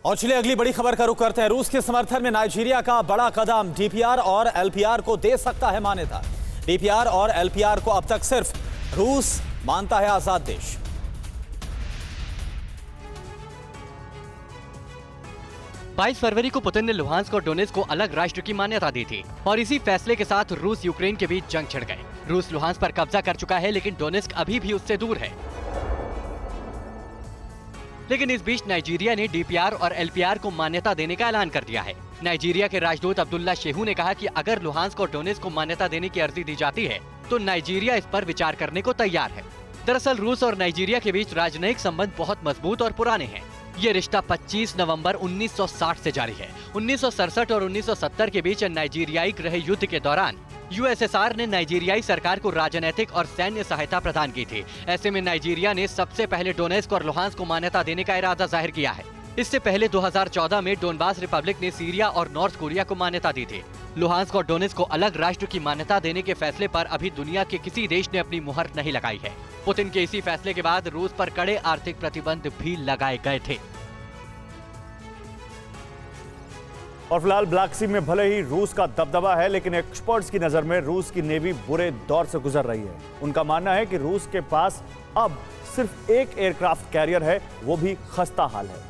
और चलिए अगली बड़ी खबर का रुख करते हैं। रूस के समर्थन में नाइजीरिया का बड़ा कदम, डीपीआर और एलपीआर को दे सकता है मान्यता। डीपीआर और एलपीआर को अब तक सिर्फ रूस मानता है आजाद देश। बाईस फरवरी को पुतिन ने लुहांस्क और डोनेत्स्क को अलग राष्ट्र की मान्यता दी थी और इसी फैसले के साथ रूस यूक्रेन के बीच जंग छिड़ गए। रूस लुहांस्क पर कब्जा कर चुका है, लेकिन डोनेत्स्क अभी भी उससे दूर है। लेकिन इस बीच नाइजीरिया ने डीपीआर और एलपीआर को मान्यता देने का ऐलान कर दिया है। नाइजीरिया के राजदूत अब्दुल्ला शेहू ने कहा कि अगर लुहांस्क और डोनेत्स्क को मान्यता देने की अर्जी दी जाती है तो नाइजीरिया इस पर विचार करने को तैयार है। दरअसल रूस और नाइजीरिया के बीच राजनयिक संबंध बहुत मजबूत और पुराने हैं। ये रिश्ता 25 नवंबर 1960 से जारी है। 1967 और 1970 के बीच नाइजीरियाई गृह युद्ध के दौरान यूएसएसआर ने नाइजीरियाई सरकार को राजनीतिक और सैन्य सहायता प्रदान की थी। ऐसे में नाइजीरिया ने सबसे पहले डोनेत्स्क और लुहांस्क को मान्यता देने का इरादा जाहिर किया है। इससे पहले 2014 में डोनबास रिपब्लिक ने सीरिया और नॉर्थ कोरिया को मान्यता दी थी। लुहांस्क और डोनेत्स्क को अलग राष्ट्र की मान्यता देने के फैसले पर अभी दुनिया के किसी देश ने अपनी मुहर नहीं लगाई है। पुतिन के इसी फैसले के बाद रूस पर कड़े आर्थिक प्रतिबंध भी लगाए गए थे। और फिलहाल ब्लैक सी में भले ही रूस का दबदबा है, लेकिन एक्सपर्ट्स की नजर में रूस की नेवी बुरे दौर से गुजर रही है। उनका मानना है कि रूस के पास अब सिर्फ एक एयरक्राफ्ट कैरियर है, वो भी खस्ता हाल है।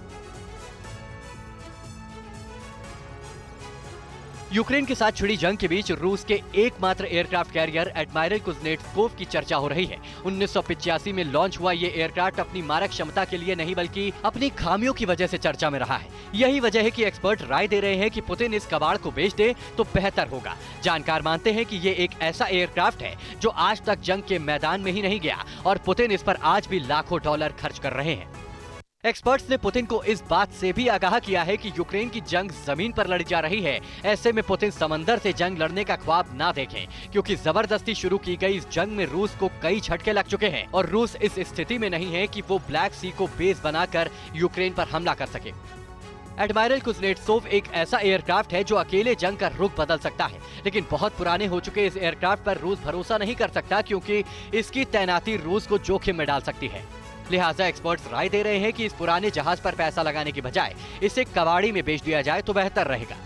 यूक्रेन के साथ छिड़ी जंग के बीच रूस के एकमात्र एयरक्राफ्ट कैरियर एडमायरल कुज़नेट्सोव की चर्चा हो रही है। 1985 में लॉन्च हुआ ये एयरक्राफ्ट अपनी मारक क्षमता के लिए नहीं बल्कि अपनी खामियों की वजह से चर्चा में रहा है। यही वजह है कि एक्सपर्ट राय दे रहे हैं कि पुतिन इस कबाड़ को बेच दे तो बेहतर होगा। जानकार मानते हैं कि ये एक ऐसा एयरक्राफ्ट है जो आज तक जंग के मैदान में ही नहीं गया और पुतिन इस पर आज भी लाखों डॉलर खर्च कर रहे हैं। एक्सपर्ट्स ने पुतिन को इस बात से भी आगाह किया है कि यूक्रेन की जंग जमीन पर लड़ी जा रही है। ऐसे में पुतिन समंदर से जंग लड़ने का ख्वाब ना देखें, क्योंकि जबरदस्ती शुरू की गई इस जंग में रूस को कई झटके लग चुके हैं और रूस इस स्थिति में नहीं है कि वो ब्लैक सी को बेस बनाकर यूक्रेन पर हमला कर सके। एडमायरल कुज़नेट्सोव एक ऐसा एयरक्राफ्ट है जो अकेले जंग का रुख बदल सकता है, लेकिन बहुत पुराने हो चुके इस एयरक्राफ्ट पर रूस भरोसा नहीं कर सकता, क्योंकि इसकी तैनाती रूस को जोखिम में डाल सकती है। लिहाजा एक्सपर्ट्स राय दे रहे हैं कि इस पुराने जहाज पर पैसा लगाने की बजाय इसे कबाड़ी में बेच दिया जाए तो बेहतर रहेगा।